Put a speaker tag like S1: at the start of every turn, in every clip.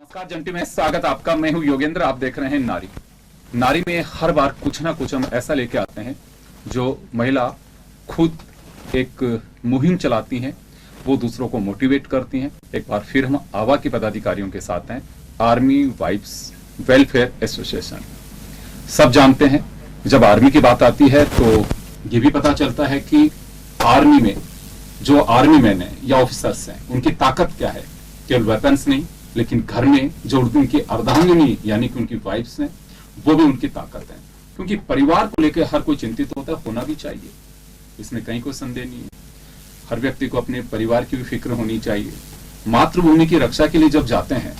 S1: नमस्कार जंटी में स्वागत आपका। मैं हूं योगेंद्र। आप देख रहे हैं नारी। नारी में हर बार कुछ ना कुछ हम ऐसा लेके आते हैं जो महिला खुद एक मुहिम चलाती हैं, वो दूसरों को मोटिवेट करती हैं। एक बार फिर हम आवा के पदाधिकारियों के साथ हैं, आर्मी वाइफ्स वेलफेयर एसोसिएशन। सब जानते हैं जब आर्मी की बात आती है तो ये भी पता चलता है कि आर्मी में जो आर्मी मैन है या ऑफिसर्स हैं उनकी ताकत क्या है। केवल वेपन्स नहीं, लेकिन घर में जो उनकी अर्धांगिनी यानी कि उनकी वाइफ्स हैं वो भी उनकी ताकत है। क्योंकि परिवार को लेकर हर कोई चिंतित होता है, होना भी चाहिए, इसमें कहीं कोई संदेह नहीं है। हर व्यक्ति को अपने परिवार की भी फिक्र होनी चाहिए। मातृभूमि की रक्षा के लिए जब जाते हैं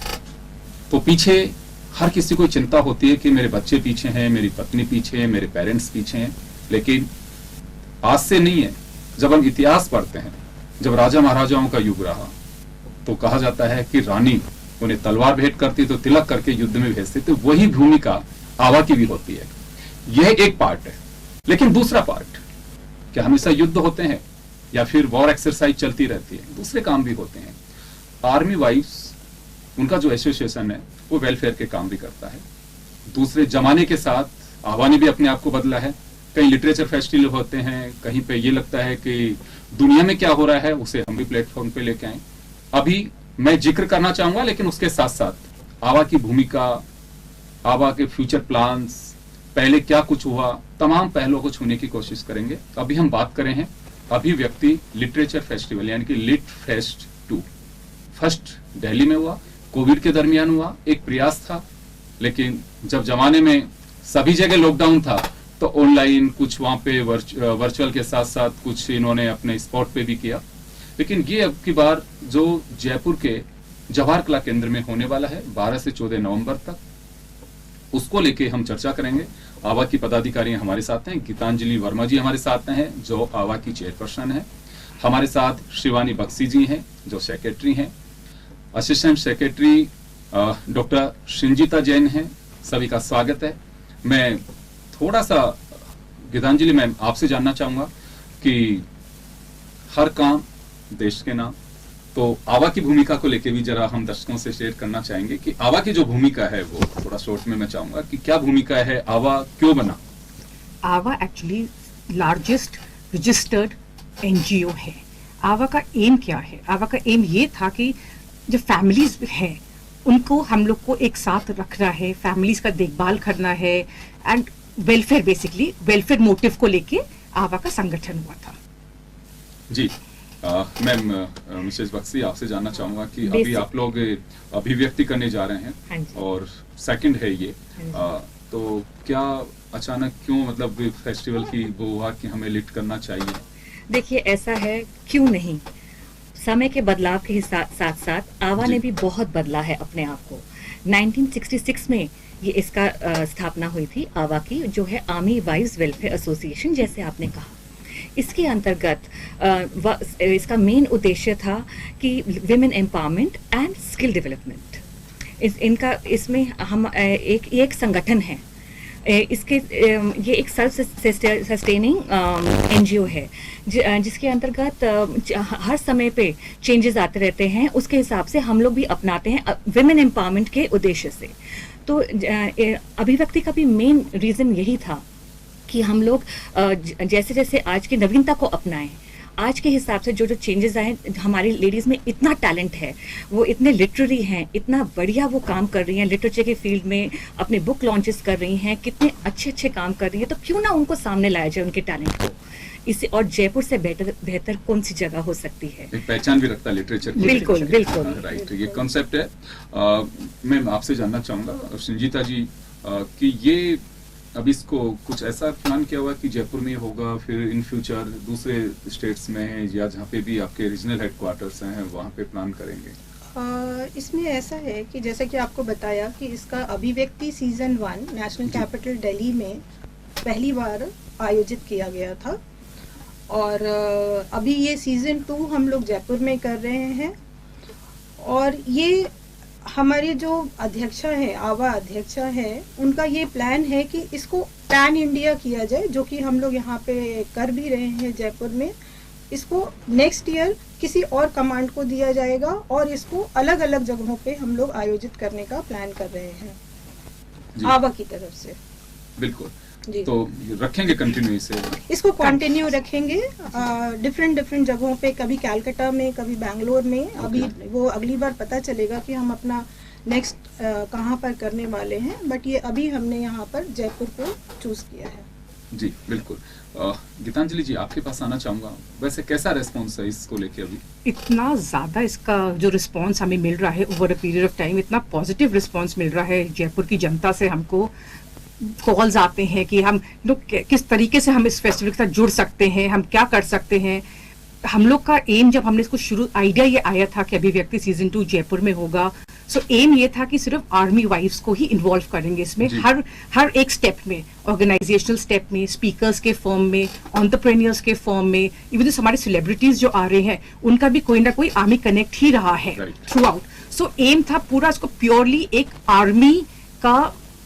S1: तो पीछे हर किसी को चिंता होती है कि मेरे बच्चे पीछे हैं, मेरी पत्नी पीछे है, मेरे पेरेंट्स पीछे हैं। लेकिन आज से नहीं है, जब हम इतिहास पढ़ते हैं, जब राजा महाराजाओं का युग रहा तो कहा जाता है कि रानी उन्हें तलवार भेंट करती तो तिलक करके युद्ध में भेजते थे। वही भूमिका आवा की भी होती है। यह एक पार्ट है। लेकिन दूसरा पार्ट, क्या हमेशा युद्ध होते हैं या फिर वॉर एक्सरसाइज चलती रहती है? दूसरे काम भी होते हैं। आर्मी वाइफ्स, उनका जो एसोसिएशन है वो वेलफेयर के काम भी करता है। दूसरे जमाने के साथ आवा ने भी अपने आप को बदला है। कहीं लिटरेचर फेस्टिवल होते हैं, कहीं पे ये लगता है कि दुनिया में क्या हो रहा है उसे हम भी प्लेटफॉर्म पे लेके आए। अभी मैं जिक्र करना चाहूंगा, लेकिन उसके साथ साथ आवा की भूमिका, आवा के फ्यूचर प्लान्स, पहले क्या कुछ हुआ, तमाम पहलुओं को छूने की कोशिश करेंगे। अभी हम बात करें हैं अभिव्यक्ति लिटरेचर फेस्टिवल यानी कि लिट फेस्ट 2। फर्स्ट दिल्ली में हुआ, कोविड के दरमियान हुआ, एक प्रयास था। लेकिन जब जमाने में सभी जगह लॉकडाउन था तो ऑनलाइन कुछ वहां पे वर्चुअल के साथ साथ कुछ इन्होंने अपने स्पॉट पे भी किया। लेकिन ये अब की बार जो जयपुर के जवाहर कला केंद्र में होने वाला है 12 से 14 नवंबर तक, उसको लेके हम चर्चा करेंगे। आवा की पदाधिकारी हमारे साथ हैं। गीतांजलि वर्मा जी हमारे साथ हैं जो आवा की चेयरपर्सन है। हमारे साथ शिवानी बक्सी जी हैं जो सेक्रेटरी हैं। Assistant secretary doctor Sanjita Jain हैं। सभी का स्वागत है। मैं थोड़ा सा गीतांजलि मैम आपसे जानना चाहूंगा कि हर काम देश के नाम, तो आवा की भूमिका को लेके भी जरा हम दर्शकों से शेयर करना चाहेंगे कि आवा की जो भूमिका है वो थोड़ा शॉर्ट में मैं चाहूंगा कि क्या भूमिका है, आवा क्यों बना?
S2: आवा एक्चुअली लार्जेस्ट रजिस्टर्ड एनजीओ है। आवा का एम क्या है? आवा का एम ये था कि जो फैमिलीज है उनको हम लोग को एक साथ रखना है, फैमिलीज का देखभाल करना है and welfare, basically welfare motive को लेके आवा का संगठन हुआ था। जी
S1: मैम, मिसेस बक्सी आपसे जानना चाहूंगा कि अभी आप लोग अभिव्यक्ति करने जा रहे हैं और सेकंड है ये, तो क्या अचानक क्यों मतलब फेस्टिवल की वो हुआ कि हमें लिट करना चाहिए?
S2: देखिए ऐसा है, क्यों नहीं, समय के बदलाव के साथ साथ आवा ने भी बहुत बदला है अपने आप को। 1966 में ये इसका स्थापना हुई थी आवा की, जो है आर्मी वाइव्स वेलफेयर एसोसिएशन, जैसे आपने कहा। इसके अंतर्गत इसका मेन उद्देश्य था कि women empowerment and skill development. इसमें हम एक संगठन है। इसके ये एक सेल्फ सस्टेनिंग एनजीओ है जिसके अंतर्गत हर समय पे चेंजेस आते रहते हैं। उसके हिसाब से हम लोग भी अपनाते हैं विमेन एम्पावरमेंट के उद्देश्य से। तो अभिव्यक्ति का भी मेन रीजन यही था कि हम लोग जैसे जैसे आज की नवीनता को अपनाएं। आज के हिसाब से जो चेंजेस आए, हमारी लेडीज में इतना टैलेंट है, वो इतने लिटरेरी हैं, इतना बढ़िया वो काम कर रही हैं, लिटरेचर के फील्ड में अपने बुक लॉन्चेस कर रही हैं, कितने अच्छे अच्छे काम कर रही हैं। तो क्यों ना उनको सामने लाया जाए उनके टैलेंट को। इसे और जयपुर से बेहतर कौन सी जगह हो सकती है?
S1: एक पहचान भी रखता है लिटरेचर की।
S2: बिल्कुल बिल्कुल
S1: राइट, ये कॉन्सेप्ट है। मैं आपसे जानना चाहूंगा संजीता जी कि ये अब इसको कुछ ऐसा प्लान किया हुआ कि जयपुर में होगा, फिर इन फ्यूचर दूसरे स्टेट्स में या जहाँ पे भी आपके रीजनल हेडक्वार्टर्स हैं वहाँ पे प्लान करेंगे?
S3: इसमें ऐसा है कि जैसा कि आपको बताया कि इसका अभिव्यक्ति सीजन 1 नेशनल कैपिटल दिल्ली में पहली बार आयोजित किया गया था और अभी ये सीजन 2 हम लोग जयपुर में कर रहे हैं। और ये हमारे जो अध्यक्षा है, आवा अध्यक्षा है, उनका ये प्लान है कि इसको पैन इंडिया किया जाए, जो कि हम लोग यहाँ पे कर भी रहे हैं जयपुर में। इसको नेक्स्ट ईयर किसी और कमांड को दिया जाएगा और इसको अलग अलग जगहों पे हम लोग आयोजित करने का प्लान कर रहे हैं
S1: जी।
S3: आवा की तरफ से।
S1: बिल्कुल,
S3: जी।
S1: तो रखेंगे कंटिन्यू इसे।
S3: इसको कंटिन्यू रखेंगे डिफरेंट डिफरेंट जगहों पे, कभी कैलकाटा में, कभी बैंगलोर में। अभी वो अगली बार पता चलेगा कि हम अपना नेक्स्ट कहाँ पर करने वाले हैं, बट ये अभी हमने यहाँ पर जयपुर को चूज किया है।
S1: जी बिल्कुल। गीतांजलि जी, आपके पास आना चाहूंगा, वैसे कैसा रेस्पॉन्स है इसको लेके अभी?
S4: इतना ज़्यादा इसका जो रिस्पांस हमें मिल रहा है over a period of time, इतना पॉजिटिव रिस्पांस मिल रहा है जयपुर की जनता से। हमको कॉल्स आते हैं कि हम लोग किस तरीके से हम इस फेस्टिवल के साथ जुड़ सकते हैं, हम क्या कर सकते हैं। हम लोग का एम, जब हमने इसको शुरू, आइडिया ये आया था कि अभिव्यक्ति सीजन 2 जयपुर में होगा, सो एम ये था कि सिर्फ आर्मी वाइफ्स को ही इन्वॉल्व करेंगे इसमें, हर एक स्टेप में, ऑर्गेनाइजेशनल स्टेप में, स्पीकर्स के फॉर्म में, एंटरप्रेन्योर्स के फॉर्म में, इवन हमारे सेलिब्रिटीज जो आ रहे हैं उनका भी कोई ना कोई आर्मी कनेक्ट ही रहा है थ्रू आउट। सो एम था पूरा इसको प्योरली एक आर्मी का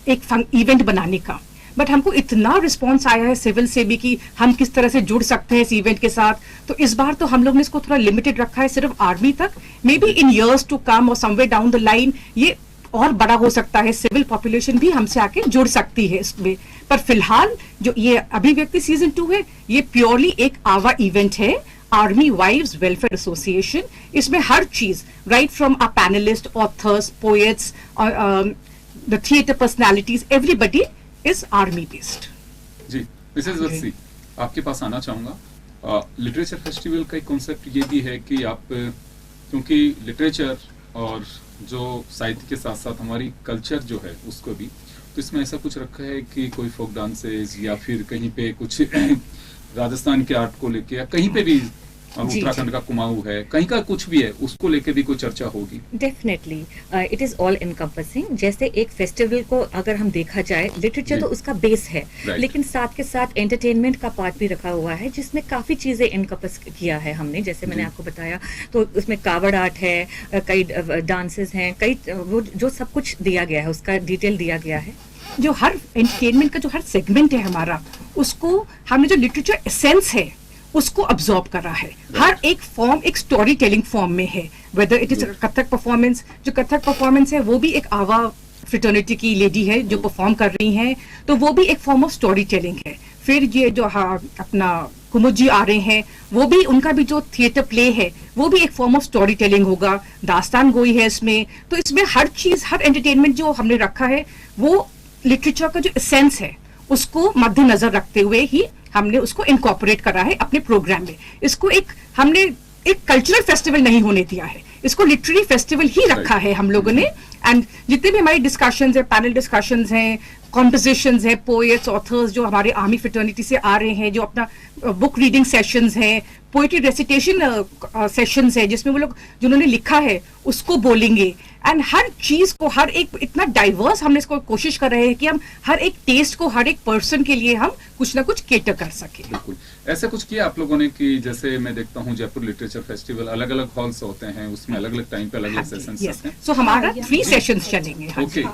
S4: एक इवेंट बनाने का। बट हमको इतना रिस्पांस आया है सिविल से भी कि हम किस तरह से जुड़ सकते हैं इस इवेंट के साथ, तो इस बार तो हम लोग ने इसको थोड़ा लिमिटेड रखा है सिर्फ आर्मी तक। May be in years to come और समवेयर डाउन द लाइन ये और बड़ा हो सकता है, सिविल पॉपुलेशन भी हमसे आके जुड़ सकती है इसमें। पर फिलहाल जो ये अभिव्यक्ति सीजन 2 है, ये प्योरली एक आवा इवेंट है, आर्मी वाइव्स वेलफेयर एसोसिएशन। इसमें हर चीज, right from a panelist, authors, poets, the theatre personalities, everybody is army based.
S1: जी, मिसेस वत्सी, आपके पास आना चाहूंगा। लिटरेचर फेस्टिवल का एक कॉन्सेप्ट ये भी है कि आप, क्योंकि लिटरेचर और जो साहित्य के साथ साथ हमारी कल्चर जो है उसको भी, तो इसमें ऐसा कुछ रखा है कि कोई फोक डांसेस या फिर कहीं पे कुछ राजस्थान के आर्ट को लेके, या कहीं पे भी उत्तराखंड का कुमाऊं है, कहीं का कुछ भी है, उसको लेके भी कोई चर्चा होगी?
S2: Definitely it is all encompassing. जैसे एक फेस्टिवल को अगर हम देखा जाए, लिटरेचर तो उसका बेस है, लेकिन साथ के साथ एंटरटेनमेंट का पार्ट भी रखा हुआ है, जिसमें काफी चीजें इनकम्पस किया है हमने। जैसे मैंने आपको बताया, तो उसमें कावड़ आर्ट है, कई डांसेस हैं, कई वो जो सब कुछ दिया गया है, उसका डिटेल दिया गया है।
S4: जो हर एंटरटेनमेंट का जो हर सेगमेंट है हमारा, उसको हमने जो लिटरेचर एसेंस है उसको अब्सॉर्ब करा है। हर एक फॉर्म एक स्टोरी टेलिंग फॉर्म में है, whether it is Kathak performance. जो कथक परफॉर्मेंस है वो भी एक आवा फ्रेटर्निटी की लेडी है जो परफॉर्म कर रही हैं, तो वो भी एक फॉर्म ऑफ स्टोरी टेलिंग है। फिर ये जो अपना कुमुद जी आ रहे हैं, वो भी, उनका भी जो थिएटर प्ले है वो भी एक फॉर्म ऑफ स्टोरी टेलिंग होगा। दास्तान गोई है इसमें। तो इसमें हर चीज, हर एंटरटेनमेंट जो हमने रखा है वो लिटरेचर का जो एसेंस है उसको मद्देनजर रखते हुए ही हमने उसको इनकॉर्पोरेट करा है अपने प्रोग्राम में। इसको हमने एक कल्चरल फेस्टिवल नहीं होने दिया है, इसको लिटरेरी फेस्टिवल ही रखा है हम लोगों ने। एंड जितने भी हमारी डिस्कशंस है, पैनल डिस्कशंस हैं, कॉम्पोजिशंस है, पोएट्स, ऑथर्स जो हमारे आर्मी फ्रेटर्निटी से आ रहे हैं, जो अपना बुक रीडिंग सेशंस हैं, पोएट्री रेसिटेशन सेशंस है, जिसमें वो लोग जिन्होंने लिखा है उसको बोलेंगे। एंड हर चीज को, हर एक इतना डाइवर्स हमने इसको कोशिश कर रहे हैं कि हम हर एक टेस्ट को, हर एक पर्सन के लिए हम कुछ ना कुछ केटर कर सके।
S1: बिल्कुल, ऐसा कुछ किया आप लोगों ने कि जैसे मैं देखता हूँ जयपुर लिटरेचर फेस्टिवल अलग अलग हॉल्स होते हैं, उसमें अलग अलग टाइम पे अलग अलग सेशंस होते हैं।
S4: सो हमारा 3 सेशंस चलेंगे।
S1: ओके,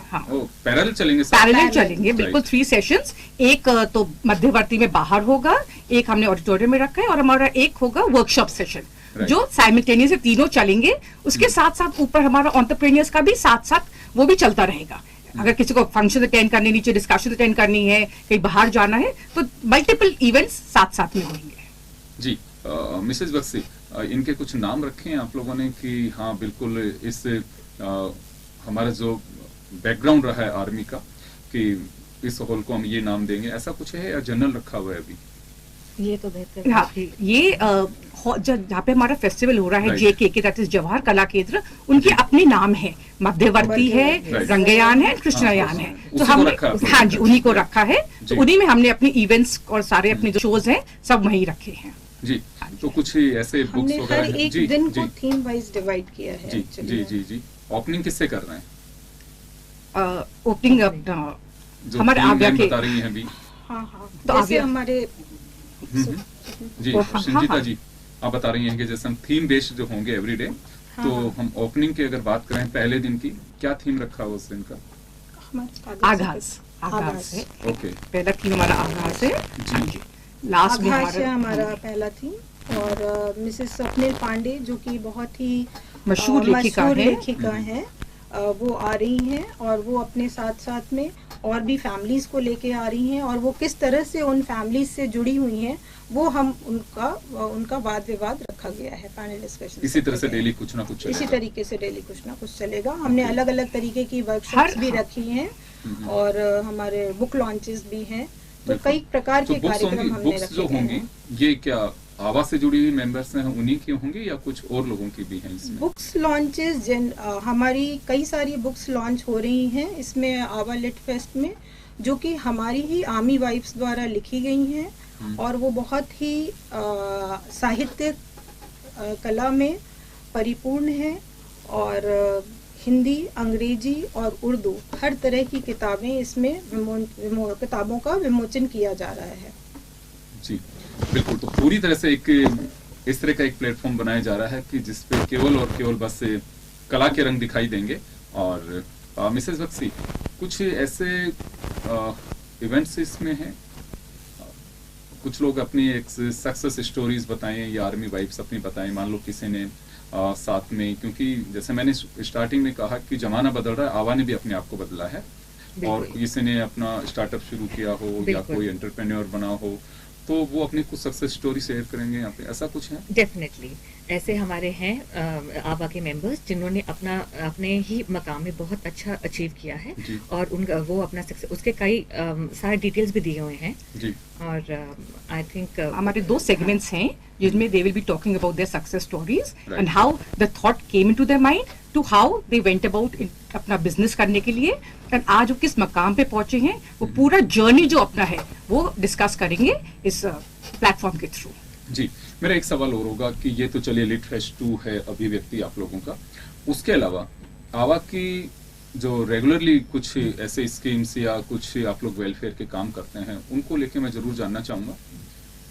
S1: पैरेलल चलेंगे?
S4: पैरेलल चलेंगे, बिल्कुल 3 सेशंस। एक तो मध्यवर्ती में बाहर होगा, एक हमने ऑडिटोरियम में रखा है, और हमारा एक होगा वर्कशॉप सेशन जो साइमल्टेनियस तीनों चलेंगे। उसके साथ साथ ऊपर हमारा एंटरप्रेन्योर्स का भी साथ साथ वो भी चलता रहेगा। अगर किसी को फंक्शन अटेंड करनी, नीचे डिस्कशन अटेंड करनी है, कहीं बाहर जाना है, तो मल्टीपल इवेंट्स साथ साथ में होंगे।
S1: जी, मिसेस बक्सी, इनके कुछ नाम रखे हैं आप लोगों ने कि हाँ बिल्कुल इस हमारा जो बैकग्राउंड रहा है आर्मी का, कि इस हॉल को हम ये नाम देंगे, ऐसा कुछ है या जनरल रखा हुआ है अभी?
S2: ये तो बेहतर।
S4: हाँ, ये जहाँ पे हमारा फेस्टिवल हो रहा है, JKK, दैट इज जवाहर कला केंद्र, उनके अपने नाम है, मध्यवर्ती है, रंगयान है, कृष्णयान है। तो हमने, हाँ जी, उन्हीं को रखा है। तो उन्हीं में हमने अपनी इवेंट्स और सारे अपने जो शोज हैं सब वहीं रखे हैं।
S1: जी, तो कुछ ऐसे बुक्स वगैरह,
S3: हर एक दिन को थीम वाइज डिवाइड किया है।
S1: जी जी जी जी। ओपनिंग किससे कर रहे हैं?
S4: ओपनिंग हमारे आव्या के
S1: बता रही हैं अभी।
S3: हाँ,
S4: तो
S3: जैसे हमारे
S1: जी, संजीता जी आप बता रही हैं कि जैसे हम थीम बेस्ड जो होंगे एवरीडे, तो हम ओपनिंग की अगर बात करें पहले दिन की, क्या थीम रखा हुआ उस दिन का?
S4: आगाज है।
S1: ओके,
S4: पहला थीम हमारा आगाज है। जी, लास्ट में
S3: हमारा पहला थीम, और मिसेस स्वप्निल पांडे जो कि बहुत ही
S4: मशहूर लेखिका
S3: लेखिका हैं, वो आ रही हैं और वो अपने साथ साथ में और भी फैमिलीज को लेके आ रही हैं, और वो किस तरह से उन फैमिलीज से जुड़ी हुई हैं वो हम उनका वाद विवाद रखा गया है पैनल डिस्कशन।
S1: इसी तरह से डेली कुछ ना कुछ
S3: इसी
S1: चलेगा।
S3: तरीके से डेली कुछ ना कुछ चलेगा। हमने अलग अलग तरीके की वर्कशॉप्स भी रखी हैं और हमारे बुक लॉन्चेस भी हैं, तो कई प्रकार के कार्यक्रम हमने
S1: बुक्स जो
S3: रखे गए
S1: होंगी
S3: हैं।
S1: ये क्या आवा से जुड़ी हुई मेंबर्स हैं उन्हीं की होंगी या कुछ और लोगों की भी हैं इसमें?
S3: बुक्स लॉन्चेस हमारी कई सारी बुक्स लॉन्च हो रही हैं इसमें आवा लिट फेस्ट में, जो कि हमारी ही आर्मी वाइफ्स द्वारा लिखी गई हैं और वो बहुत ही साहित्यिक कला में परिपूर्ण है, और हिंदी, अंग्रेजी और उर्दू हर तरह की किताबें इसमें किताबों का विमोचन किया जा रहा है।
S1: जी बिल्कुल, तो पूरी तरह से एक इस तरह का एक प्लेटफॉर्म बनाया जा रहा है कि जिसपे केवल और केवल बस कला के रंग दिखाई देंगे। और मिसेस बक्सी, कुछ ऐसे इवेंट्स इसमें हैं, कुछ लोग अपनी एक सक्सेस स्टोरीज बताएं या आर्मी वाइफ्स अपनी बताएं, मान लो किसी ने साथ में, क्योंकि जैसे मैंने स्टार्टिंग में कहा कि जमाना बदल रहा है, आवा ने भी अपने आप को बदला है और किसी ने अपना स्टार्टअप शुरू किया हो या कोई एंटरप्रेन्योर बना हो, तो वो अपनी कुछ सक्सेस स्टोरी शेयर करेंगे यहाँ पे, ऐसा कुछ है?
S2: डेफिनेटली ऐसे हमारे हैं आबा के मेंबर्स जिन्होंने अपने ही मकाम में बहुत अच्छा अचीव किया है और उनका वो अपना सक्सेस उसके कई सारे डिटेल्स भी दिए हुए हैं जी। और आई थिंक
S4: हमारे 2 सेगमेंट्स हैं जिसमें they will be talking about their success stories and how the thought came into their mind to how they went about अपना बिजनेस करने के लिए, एंड आज वो किस मकाम पे पहुंचे हैं, वो पूरा जर्नी जो अपना है वो डिस्कस करेंगे इस प्लेटफॉर्म के थ्रू।
S1: जी, मेरा एक सवाल और होगा कि ये तो चलिए लिट फेस्ट 2 है अभिव्यक्ति आप लोगों का, उसके अलावा आवा की जो रेगुलरली कुछ ऐसे स्कीम्स या कुछ आप लोग वेलफेयर के काम करते हैं उनको लेके मैं जरूर जानना चाहूंगा,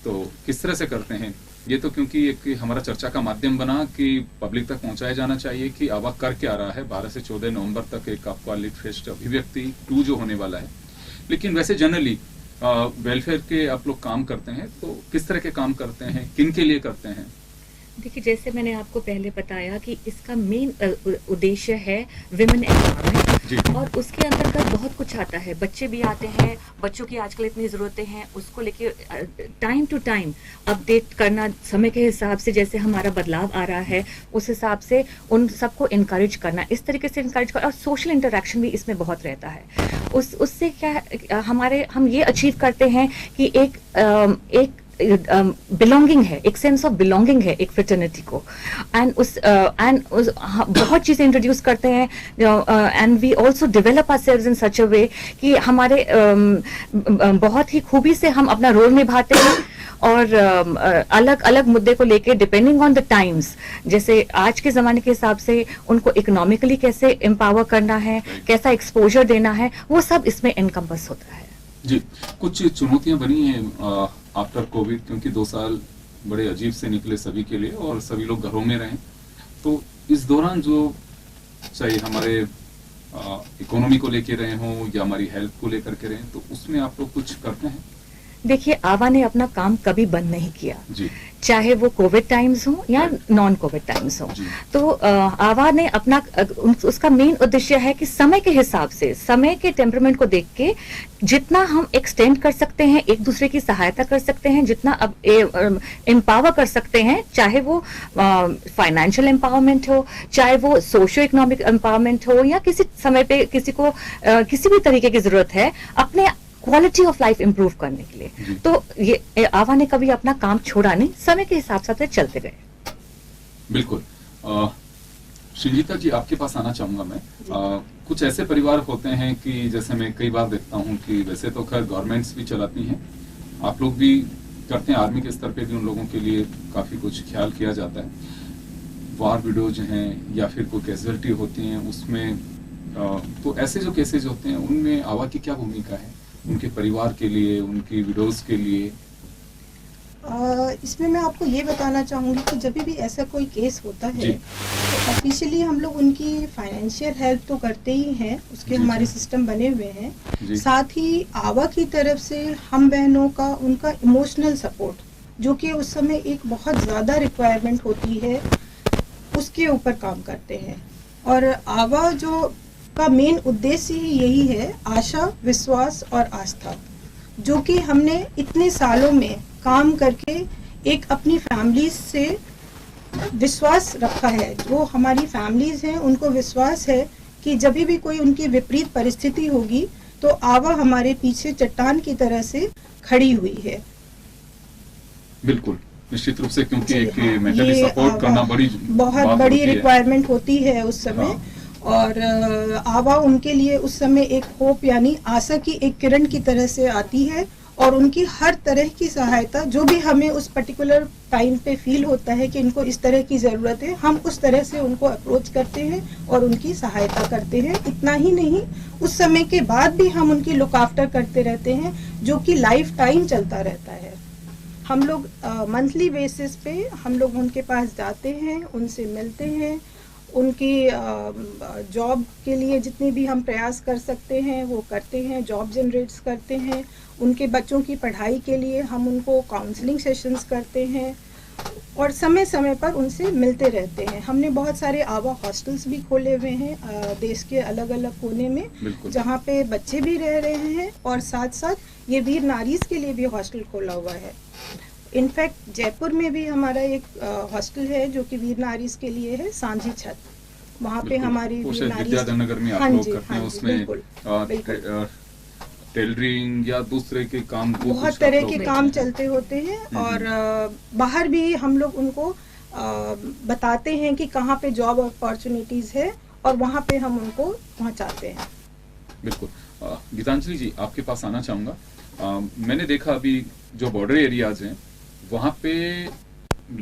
S1: तो किस तरह से करते हैं ये? तो क्योंकि एक हमारा चर्चा का माध्यम बना कि पब्लिक तक पहुंचाया जाना चाहिए कि आवा कर क्या रहा है। 12 से 14 नवंबर तक एक आपका लिट फेस्ट अभिव्यक्ति 2 जो होने वाला है, लेकिन वैसे जनरली वेलफेयर के आप लोग काम करते हैं, तो किस तरह के काम करते हैं, किन के लिए करते हैं?
S2: देखिए, जैसे मैंने आपको पहले बताया कि इसका मेन उद्देश्य है विमेन एम्पावरमेंट, और उसके अंतर्गत बहुत कुछ आता है। बच्चे भी आते हैं, बच्चों की आजकल इतनी ज़रूरतें हैं, उसको लेके टाइम टू टाइम अपडेट करना, समय के हिसाब से जैसे हमारा बदलाव आ रहा है उस हिसाब से उन सबको इनकरेज करना, इस तरीके से इनकरेज करना, और सोशल इंटरेक्शन भी इसमें बहुत रहता है। उससे क्या हम ये अचीव करते हैं कि एक बिलोंगिंग है, एक सेंस ऑफ बिलोंगिंग है एक फ्रेटर्निटी को, एंड बहुत चीजें इंट्रोड्यूस करते हैं, and we also develop ourselves in such a way कि हमारे बहुत ही खूबी से हम अपना रोल निभाते हैं, और अलग अलग मुद्दे को लेके डिपेंडिंग ऑन द टाइम्स, जैसे आज के ज़माने के हिसाब से उनको इकोनॉमिकली कैसे एम्पावर करना है, कैसा एक्सपोजर देना है, वो सब इसमें एनकम्पस होता है।
S1: जी, कुछ चुनौतियां बनी हैं आफ्टर कोविड, क्योंकि 2 साल बड़े अजीब से निकले सभी के लिए और सभी लोग घरों में रहे, तो इस दौरान जो चाहे हमारे इकोनॉमी को लेके रहे हों या हमारी हेल्थ को लेकर के रहे, तो उसमें आप लोग कुछ करते हैं?
S2: देखिए, आवा ने अपना काम कभी बंद नहीं किया
S1: जी।
S2: चाहे वो कोविड टाइम्स हो या नॉन कोविड टाइम्स हो, तो आवा ने अपना उसका मेन उद्देश्य है कि समय के हिसाब से, समय के टेम्परामेंट को देख के जितना हम एक्सटेंड कर सकते हैं, एक दूसरे की सहायता कर सकते हैं, जितना अब एम्पावर कर सकते हैं, चाहे वो फाइनेंशियल एम्पावरमेंट हो, चाहे वो सोशियो इकोनॉमिक एम्पावरमेंट हो, या किसी समय पे किसी को किसी भी तरीके की जरूरत है अपने क्वालिटी ऑफ लाइफ इंप्रूव करने के लिए, तो ये आवा ने कभी अपना काम छोड़ा नहीं, समय के हिसाब से चलते गए।
S1: बिल्कुल। श्रीजीता जी, आपके पास आना चाहूंगा मैं। कुछ ऐसे परिवार होते हैं कि जैसे मैं कई बार देखता हूं कि वैसे तो खैर गवर्नमेंट्स भी चलाती हैं, आप लोग भी करते हैं, आर्मी के स्तर पे भी उन लोगों के लिए काफी कुछ ख्याल किया जाता है। वार विडोज हैं या फिर कोई कैजुअलिटी होती हैं उसमें, तो ऐसे जो केसेज होते हैं उनमें आवा की क्या भूमिका है उनके परिवार के लिए, उनकी विडोज के लिए?
S3: इसमें मैं आपको ये बताना चाहूँगी कि जब भी ऐसा कोई केस होता है तो ऑफिशियली हम लोग उनकी फाइनेंशियल हेल्प तो करते ही हैं, उसके हमारे सिस्टम बने हुए हैं। साथ ही आवा की तरफ से हम बहनों का उनका इमोशनल सपोर्ट जो कि उस समय एक बहुत ज़्यादा रिक्वायरमेंट होती है, उसके ऊपर काम करते हैं। और आवा जो का मेन उद्देश्य ही यही है, आशा, विश्वास और आस्था, जो कि हमने इतने सालों में काम करके एक अपनी फैमिली से विश्वास रखा है। जो हमारी फैमिलीज हैं उनको विश्वास है कि जब भी कोई उनकी विपरीत परिस्थिति होगी तो आवा हमारे पीछे चट्टान की तरह से खड़ी हुई है।
S1: बिल्कुल, निश्चित रूप से, क्योंकि
S3: जी,
S1: एक
S3: हाँ,
S1: मेंटली
S3: ये
S1: सपोर्ट करना बड़ी
S3: बहुत
S1: बात
S3: बड़ी
S1: होती है।
S3: रिक्वायरमेंट होती है उस समय।
S1: हाँ।
S3: और आवा उनके लिए उस समय एक होप यानी आशा की एक किरण की तरह से आती है, और उनकी हर तरह की सहायता, जो भी हमें उस पर्टिकुलर टाइम पे फील होता है कि इनको इस तरह की ज़रूरत है, हम उस तरह से उनको अप्रोच करते हैं और उनकी सहायता करते हैं। इतना ही नहीं, उस समय के बाद भी हम उनकी लुक आफ्टर करते रहते हैं, जो कि लाइफ टाइम चलता रहता है। हम लोग मंथली बेसिस पे हम लोग उनके पास जाते हैं, उनसे मिलते हैं, उनकी जॉब के लिए जितने भी हम प्रयास कर सकते हैं वो करते हैं, जॉब जनरेट्स करते हैं। उनके बच्चों की पढ़ाई के लिए हम उनको काउंसलिंग सेशंस करते हैं और समय समय पर उनसे मिलते रहते हैं। हमने बहुत सारे आवा हॉस्टल्स भी खोले हुए हैं देश के अलग अलग कोने में,
S1: बिल्कुल।
S3: जहाँ पे बच्चे भी रह रहे हैं और साथ साथ ये वीर नारीज के लिए भी हॉस्टल खोला हुआ है। इनफैक्ट जयपुर में भी हमारा एक हॉस्टल है जो कि वीर नारीज के लिए है, सांझी छत। वहाँ पे
S1: बिल्कुल।
S3: हमारी
S1: उसे
S3: वीर नारीज,
S1: विद्याधर नगर में आप
S3: हाँ
S1: लोग
S3: जी,
S1: करते हैं,
S3: हाँ जी,
S1: उसमें
S3: बिल्कुल, बिल्कुल।
S1: टेलरिंग या दूसरे के काम वो
S3: बहुत
S1: कुछ
S3: तरह
S1: आप
S3: के
S1: लोग
S3: काम
S1: करते हैं।
S3: चलते होते हैं। और बाहर भी हम लोग उनको बताते हैं कि कहाँ पे जॉब अपॉर्चुनिटीज है और वहाँ पे हम उनको पहुँचाते हैं।
S1: बिल्कुल। गीतांजलि जी, आपके पास आना चाहूंगा। मैंने देखा अभी जो बॉर्डर एरियाज हैं वहाँ पे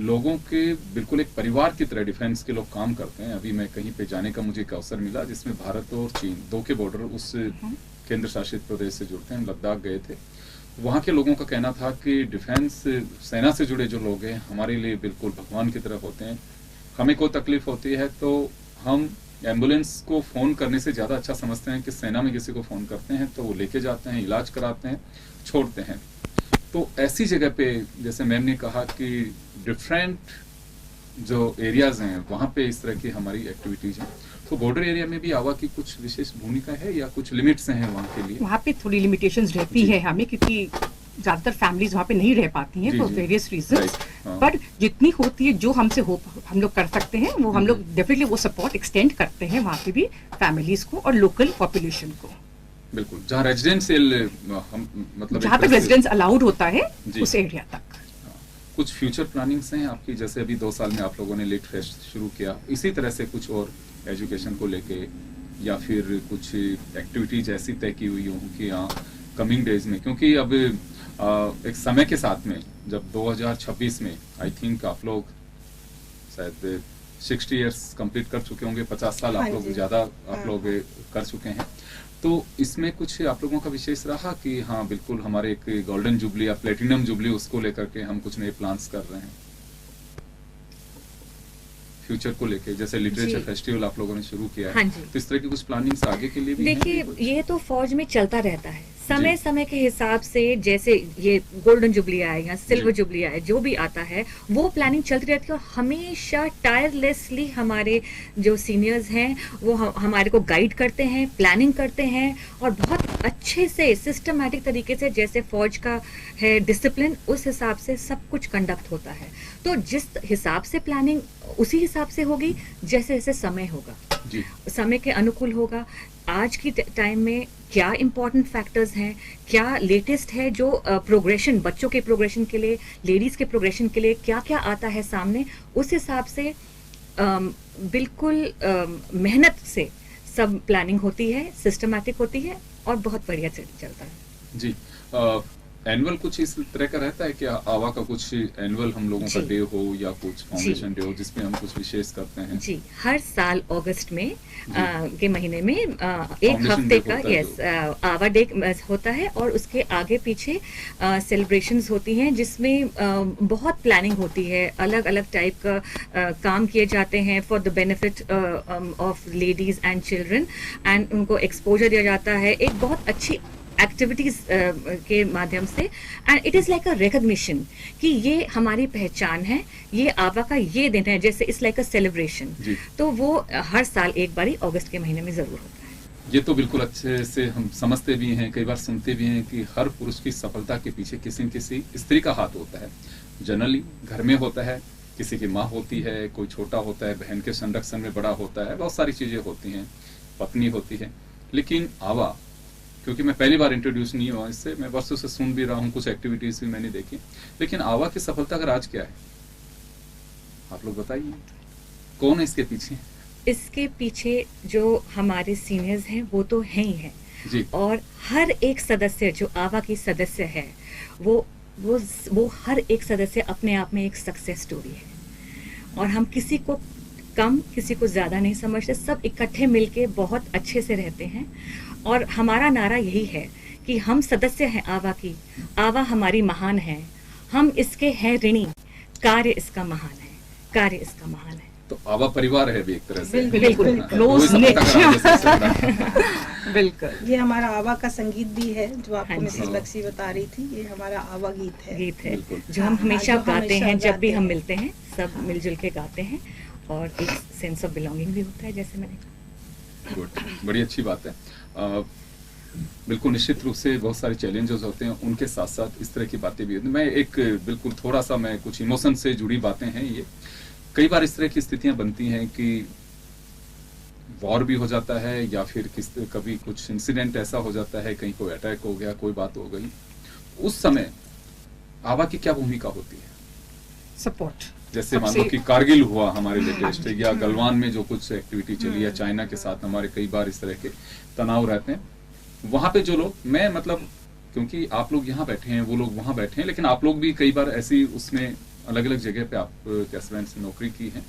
S1: लोगों के बिल्कुल एक परिवार की तरह डिफेंस के लोग काम करते हैं। अभी मैं कहीं पे जाने का मुझे एक अवसर मिला जिसमें भारत और चीन दो के बॉर्डर उस केंद्र शासित प्रदेश से जुड़ते हैं, लद्दाख गए थे। वहाँ के लोगों का कहना था कि डिफेंस सेना से जुड़े जो लोग हैं हमारे लिए बिल्कुल भगवान की तरह होते हैं। हमें कोई तकलीफ होती है तो हम एम्बुलेंस को फोन करने से ज्यादा अच्छा समझते हैं कि सेना में किसी को फोन करते हैं तो वो लेके जाते हैं, इलाज कराते हैं, छोड़ते हैं। तो ऐसी जगह पे जैसे मैम ने कहा कि डिफरेंट जो एरियाज हैं वहाँ पे इस तरह की हमारी एक्टिविटीज हैं, तो बॉर्डर एरिया में भी आवा की कुछ विशेष भूमिका है या कुछ लिमिट्स हैं वहाँ के लिए?
S4: वहाँ पे थोड़ी लिमिटेशंस रहती
S1: जी।
S4: है हमें, क्योंकि ज्यादातर फैमिलीज वहाँ पे नहीं रह पाती हैं
S1: जी,
S4: फॉर
S1: जी।
S4: Various reasons.
S1: Right, हाँ।
S4: पर जितनी होती है, जो हमसे हो हम लोग कर सकते हैं, वो हम लोग डेफिनेटली वो सपोर्ट एक्सटेंड करते हैं वहाँ पे भी फैमिलीज को और लोकल पॉपुलेशन को।
S1: बिल्कुल, जहाँ रेजिडेंशियल हम मतलब
S4: जहाँ
S1: एक
S4: तक
S1: तरह से-
S4: रेजिडेंस अलाउड होता है
S1: जी।
S4: उस एरिया तक।
S1: कुछ फ्यूचर प्लानिंग्स हैं आपकी? जैसे अभी 2 साल में आप लोगों ने लिट फेस्ट शुरू किया, इसी तरह से कुछ और एजुकेशन को लेके या फिर कुछ एक्टिविटीज ऐसी तय की हुई हों कि हाँ कमिंग डेज में, क्योंकि अब एक समय के साथ में जब 2026 में आई थिंक आप लोग शायद 60 इयर्स कंप्लीट कर चुके होंगे, 50 साल
S3: हाँ
S1: आप लोग
S3: जी।
S1: ज्यादा आप
S3: हाँ।
S1: लोग कर चुके हैं। तो इसमें कुछ आप लोगों का विशेष रहा कि हाँ बिल्कुल हमारे एक गोल्डन जुबली या प्लेटिनम जुबली उसको लेकर के हम कुछ नए प्लान्स कर रहे हैं फ्यूचर को लेके, जैसे लिटरेचर
S2: जी।
S1: फेस्टिवल आप लोगों ने शुरू किया है,
S2: हाँ जी।
S1: तो इस तरह की कुछ प्लानिंग्स आगे के लिए भी हैं?
S2: देखिए, ये तो फौज में चलता रहता है समय
S1: जी।
S2: समय के हिसाब से। जैसे ये गोल्डन जुबली आए या सिल्वर
S1: जी।
S2: जुबली आए, जो भी आता है वो प्लानिंग चलती रहती है। और हमेशा टायरलेसली हमारे जो सीनियर्स हैं वो हमारे को गाइड करते हैं, प्लानिंग करते हैं और बहुत अच्छे से सिस्टमैटिक तरीके से, जैसे फौज का है डिसिप्लिन, उस हिसाब से सब कुछ कंडक्ट होता है। तो जिस हिसाब से प्लानिंग उसी हिसाब से होगी, जैसे जैसे समय होगा,
S1: जी।
S2: समय के अनुकूल होगा। आज की टाइम में क्या इंपॉर्टेंट फैक्टर्स हैं, क्या लेटेस्ट है जो प्रोग्रेशन, बच्चों के प्रोग्रेशन के लिए, लेडीज के प्रोग्रेशन के लिए क्या क्या आता है सामने, उस हिसाब से बिल्कुल मेहनत से सब प्लानिंग होती है, सिस्टमैटिक होती है और बहुत बढ़िया से चलता है।
S1: जी। एनुअल कुछ इस तरह का रहता है कि आवा का कुछ एनुअल हम लोगों का
S2: जी।
S1: डे हो या कुछ फाउंडेशन डे हो जिसमें हम कुछ विशेष करते हैं?
S2: जी, हर साल अगस्त में के महीने में एक
S1: Foundation
S2: हफ्ते
S1: Day
S2: का
S1: होता है
S2: यस आवा डे होता है और उसके आगे पीछे सेलिब्रेशंस होती हैं जिसमें बहुत प्लानिंग होती है, अलग अलग टाइप का काम किए जाते हैं for the benefit of ladies and children, and उनको एक्सपोजर दिया जाता है। एक बहुत अच्छी एक्टिविटीज के माध्यम से, and it is like a recognition कि ये हमारी पहचान है, ये आवा का ये दिन है, जैसे इट्स लाइक अ सेलिब्रेशन। तो वो हर साल एक बारी अगस्त के महीने में जरूर होता है।
S1: ये तो बिल्कुल अच्छे से हम समझते भी हैं, कई बार सुनते भी हैं कि हर पुरुष की सफलता के पीछे किसी न किसी स्त्री का हाथ होता है। जनरली घर में होता है, किसी की माँ होती है, कोई छोटा होता है, बहन के संरक्षण में बड़ा होता है, बहुत सारी चीजें होती हैं, पत्नी होती है। लेकिन आवा, क्योंकि मैं पहली बार इंट्रोड्यूस नहीं हुआ इससे, मैं वर्षों से सुन भी रहा हूँ, कुछ एक्टिविटीज भी मैंने देखी, लेकिन आवा की सफलता का राज क्या है? आप लोग बताइए, कौन है इसके पीछे?
S2: इसके पीछे जो हमारे सीनियर्स हैं वो तो हैं ही हैं
S1: जी।
S2: और हर एक सदस्य जो आवा की सदस्य है वो हर एक सदस्य अपने आप में एक सक्सेस स्टोरी है, और हम किसी को कम किसी को ज्यादा नहीं समझते, सब इकट्ठे मिलके बहुत अच्छे से रहते हैं। और हमारा नारा यही है कि हम सदस्य हैं आवा की, आवा हमारी महान है, हम इसके हैं ऋणी, कार्य इसका महान है, कार्य इसका महान है।
S1: तो आवा परिवार है भी एक तरह से।
S4: बिल्कुल
S1: हाँ,
S4: क्लोज
S1: वही सफलता का राज है सबसे बड़ा।
S4: बिल्कुल।
S3: ये हमारा आवा का संगीत भी है जो आपको
S2: हाँ जी।
S3: मिसेस बक्सी बता रही थी, ये हमारा आवा गीत है।
S2: गीत है
S1: बिल्कुल।
S2: जो हम हमेशा
S3: जो
S2: गाते
S3: हमेशा
S2: हैं, जब भी
S3: गाते
S2: हम
S3: हैं।
S2: मिलते हैं सब मिलजुल के गाते हैं, और एक सेंस ऑफ बिलोंगिंग भी होता है, जैसे मैंने कहा।
S1: गुड, बड़ी अच्छी बात है। बिल्कुल निश्चित रूप से बहुत सारे चैलेंजेस होते हैं, उनके साथ साथ इस तरह की बातें भी होती हैं। मैं एक बिल्कुल थोड़ा सा मैं कुछ इमोशन से जुड़ी बातें हैं ये। कई बार इस तरह की स्थितियां बनती हैं कि वॉर भी हो जाता है, या फिर कभी कुछ इंसिडेंट ऐसा हो जाता है, कहीं कोई अटैक हो गया, कोई बात हो गई, उस समय आवा की क्या भूमिका होती है?
S4: सपोर्ट।
S1: जैसे मान लो कि कारगिल हुआ हमारे लेटेस्ट, या गलवान में जो कुछ एक्टिविटी चली, या चाइना के साथ हमारे कई बार इस तरह के तनाव रहते हैं, वहां पे जो लोग, मैं मतलब क्योंकि आप लोग यहाँ बैठे हैं, वो लोग वहां बैठे हैं, लेकिन आप लोग भी कई बार ऐसी उसमें अलग अलग जगह पे आप कैसवैन से नौकरी की है,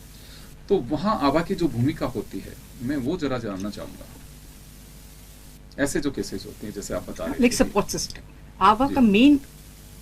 S1: तो वहां आवा की जो भूमिका होती है मैं वो जरा जानना चाहूंगा। ऐसे जो केसेस होते हैं जैसे आप बता रहे
S4: लाइक
S1: थे।
S4: सपोर्ट सिस्टम आवा
S1: जी।
S4: का मेन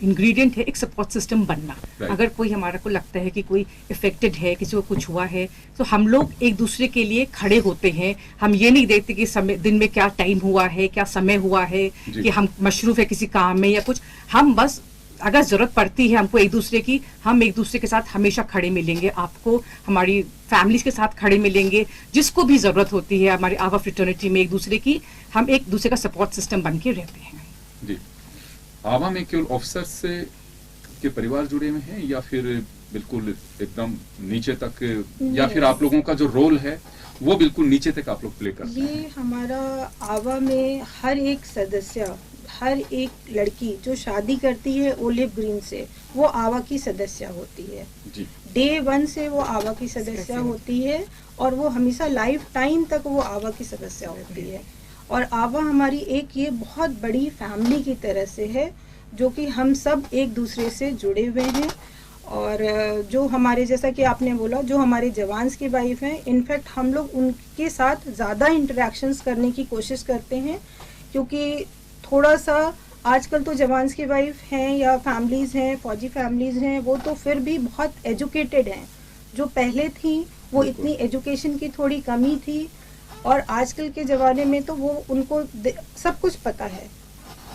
S4: इंग्रेडिएंट है, एक सपोर्ट सिस्टम बनना।
S1: Right.
S4: अगर कोई हमारा को लगता है कि कोई इफेक्टेड है, किसी को कुछ हुआ है, तो हम लोग एक दूसरे के लिए खड़े होते हैं। हम ये नहीं देखते कि समय दिन में क्या टाइम हुआ है, क्या समय हुआ है,
S1: जी।
S4: कि हम मशरूफ है किसी काम में या कुछ। हम बस अगर जरूरत पड़ती है हमको एक दूसरे की, हम एक दूसरे के साथ हमेशा खड़े मिलेंगे। आपको हमारी फैमिलीज के साथ खड़े मिलेंगे, जिसको भी जरूरत होती है हमारी आवा फ्रेटर्निटी में एक दूसरे की, हम एक दूसरे का सपोर्ट सिस्टम बन के रहते हैं।
S1: जी। आवा में केवल ऑफिसर्स से के परिवार जुड़े हुए हैं, या फिर बिल्कुल एकदम नीचे तक, या फिर आप लोगों का जो रोल है वो बिल्कुल नीचे तक आप लोग प्ले करते हैं?
S3: ये हमारा आवा में हर एक सदस्य, हर एक लड़की जो शादी करती है ओलिव ग्रीन से, वो आवा की सदस्य होती है।
S1: जी।
S3: डे 1 से वो आवा की सदस्य होती है, और वो हमेशा लाइफ टाइम तक वो आवा की सदस्य होती है। और आवा हमारी एक ये बहुत बड़ी फैमिली की तरह से है, जो कि हम सब एक दूसरे से जुड़े हुए हैं। और जो हमारे, जैसा कि आपने बोला, जो हमारे जवान्स की वाइफ हैं, इनफैक्ट हम लोग उनके साथ ज़्यादा इंटरेक्शंस करने की कोशिश करते हैं, क्योंकि थोड़ा सा आजकल तो जवान्स की वाइफ हैं या फैमिलीज़ हैं, फौजी फैमिलीज़ हैं, वो तो फिर भी बहुत एजुकेटेड हैं। जो पहले थी वो इतनी एजुकेशन की थोड़ी कमी थी, और आजकल के ज़माने में तो वो उनको सब कुछ पता है।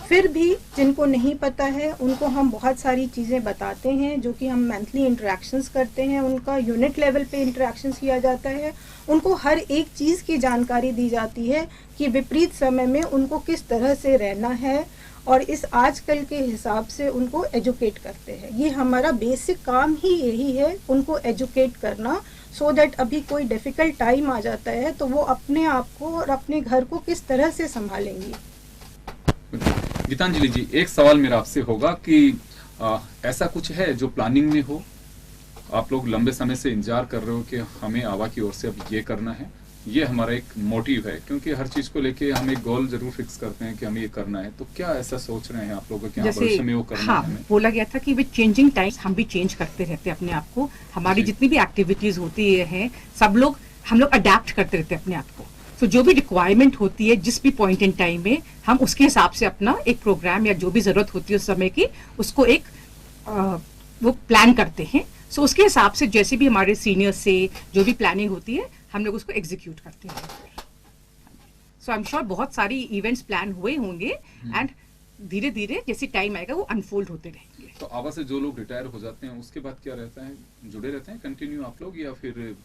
S3: फिर भी जिनको नहीं पता है उनको हम बहुत सारी चीज़ें बताते हैं, जो कि हम मंथली इंटरेक्शंस करते हैं, उनका यूनिट लेवल पे इंटरेक्शंस किया जाता है, उनको हर एक चीज़ की जानकारी दी जाती है कि विपरीत समय में उनको किस तरह से रहना है, और इस आजकल के हिसाब से उनको एजुकेट करते हैं। ये हमारा बेसिक काम ही यही है, उनको एजुकेट करना, सो दैट अभी कोई डिफ़िकल्ट टाइम आ जाता है तो वो अपने आप को और अपने घर को किस तरह से संभालेंगी।
S1: गीतांजलि जी, एक सवाल मेरा आपसे होगा कि ऐसा कुछ है जो प्लानिंग में हो, आप लोग लंबे समय से इंतजार कर रहे हो कि हमें आवा की ओर से अब ये करना है, ये हमारा एक मोटिव है, क्योंकि हर चीज को लेके हम एक गोल जरूर फिक्स करते हैं कि हमें ये करना है, तो क्या ऐसा सोच रहे हैं आप लोग कि भविष्य में वो करना
S4: हाँ,
S1: है हमें?
S4: बोला गया था कि विद चेंजिंग टाइम्स हम भी चेंज करते रहते हैं अपने आप को। हमारी
S1: जी।
S4: जितनी भी एक्टिविटीज होती है, हम लोग अडेप्ट करते रहते हैं अपने आप को। तो जो भी रिक्वायरमेंट होती है जिस भी पॉइंट इन टाइम में, हम उसके हिसाब से अपना एक प्रोग्राम या जो भी जरूरत होती है उस समय की, उसको एक वो प्लान करते हैं। सो उसके हिसाब से जैसे भी हमारे सीनियर से जो भी प्लानिंग होती है, हम लोग उसको एग्जीक्यूट करते हैं। सो आई एम श्योर बहुत सारी इवेंट्स प्लान हुए होंगे, एंड धीरे धीरे जैसे टाइम आएगा वो अनफोल्ड होते रहेंगे।
S1: तो आवा से जो लोग रिटायर हो जाते हैं उसके बाद क्या रहता है, जुड़े रहते हैं कंटिन्यू आप लोग, या फिर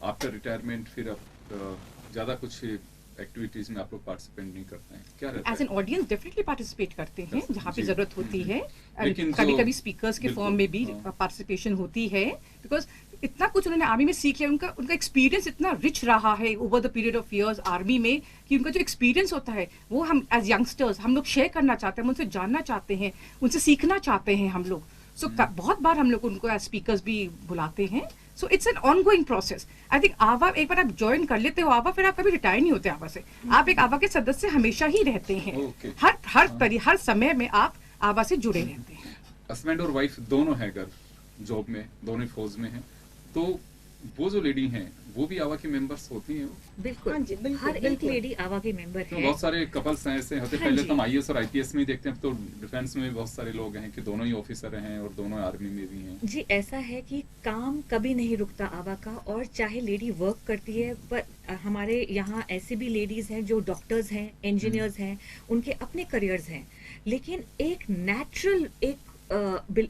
S1: आफ्टर रिटायरमेंट फिर अब ज्यादा कुछ एक्टिविटीज में आप लोग पार्टिसिपेट नहीं करते हैं, क्या रहता
S4: एज
S1: है?
S4: एन ऑडियंस डेफिनेटली पार्टिसिपेट करते हैं
S1: जी,
S4: जहाँ पे जरूरत होती है।
S1: लेकिन
S4: कभी
S1: जो-
S4: कभी स्पीकर्स के
S1: बिल्कुल,
S4: फॉर्म में भी
S1: हाँ।
S4: पार्टिसिपेशन होती है, बिकॉज इतना कुछ उन्होंने आर्मी में सीख लिया, उनका एक्सपीरियंस इतना रिच रहा है over the period of years army में, कि उनका जो एक्सपीरियंस होता है वो हम एज यंगस्टर्स हम लोग शेयर करना चाहते हैं, हम उनसे जानना चाहते हैं, उनसे सीखना चाहते हैं हम लोग। सो बहुत बार हम लोग उनको एज स्पीकर्स भी बुलाते हैं। So it's an on going process. I think आवा एक बार आप ज्वाइन कर लेते हो आवा, फिर आप कभी रिटायर नहीं होते आवा से। आप एक आवा के सदस्य हमेशा ही रहते हैं।
S1: Okay.
S4: हर समय में आप आवा से जुड़े रहते हैं।
S1: हस्बैंड और वाइफ दोनों हैं घर जॉब में, दोनों फौज में हैं, तो वो जो लेडी हैं वो भी आवा की मेंबर्स होती हैं?
S2: बिल्कुल,
S3: हाँ जी, बिल्कुल,
S2: हर एक
S3: बिल्कुल।
S2: लेडी आवा की मेंबर
S1: तो
S2: है।
S1: बहुत सारे कपल्स हैं ऐसे होते,
S2: हाँ
S1: पहले
S2: जी।
S1: तो हम आईएएस और आईपीएस में ही देखते हैं, अब तो डिफेंस में भी बहुत सारे लोग हैं कि दोनों ही ऑफिसर हैं और दोनों आर्मी में भी हैं।
S2: जी, ऐसा है कि काम कभी नहीं रुकता आवा का, और चाहे लेडी वर्क करती है, पर हमारे यहाँ ऐसी भी लेडीज हैं जो डॉक्टर्स हैं, इंजीनियर्स हैं, उनके अपने करियर्स हैं, लेकिन एक नेचुरल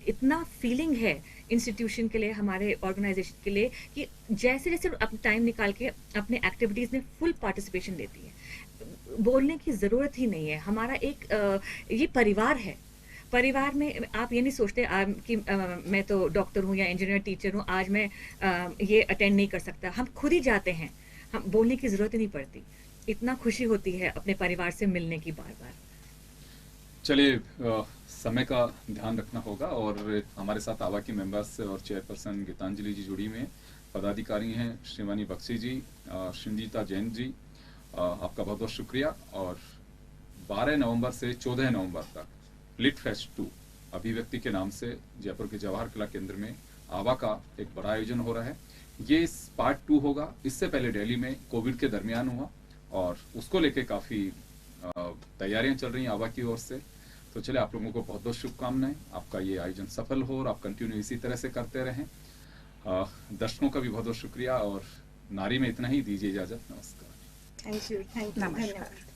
S2: इतना फीलिंग है इंस्टीट्यूशन के लिए, हमारे ऑर्गेनाइजेशन के लिए, कि जैसे जैसे अपना टाइम निकाल के अपने एक्टिविटीज में फुल पार्टिसिपेशन देती है। बोलने की जरूरत ही नहीं है। हमारा एक ये परिवार है। परिवार में आप ये नहीं सोचते कि मैं तो डॉक्टर हूँ या इंजीनियर टीचर हूँ, आज मैं ये अटेंड नहीं कर सकता। हम खुद ही जाते हैं, हम बोलने की जरूरत ही नहीं पड़ती। इतना खुशी होती है अपने परिवार से मिलने की बार बार।
S1: चलिए, समय का ध्यान रखना होगा, और हमारे साथ आवा की मेंबर्स और चेयरपर्सन गीतांजलि जी जुड़ी हुई हैं, पदाधिकारी हैं श्रीवानी बख्शी जी, संजीता जैन जी, आपका बहुत बहुत शुक्रिया। और 12 नवंबर से 14 नवंबर तक लिट फेस्ट 2 अभिव्यक्ति के नाम से जयपुर के जवाहर कला केंद्र में आवा का एक बड़ा आयोजन हो रहा है। ये इस पार्ट 2 होगा। इससे पहले दिल्ली में कोविड के दरमियान हुआ और उसको लेके काफी तैयारियां चल रही हैं आवा की ओर से। तो चले, आप लोगों को बहुत बहुत शुभकामनाएं, आपका ये आयोजन सफल हो और आप कंटिन्यू इसी तरह से करते रहें। दर्शकों का भी बहुत बहुत शुक्रिया, और नारी में इतना ही, दीजिए इजाजत। नमस्कार।
S3: थैंक यू,
S4: नमस्कार।
S3: धन्यवाद।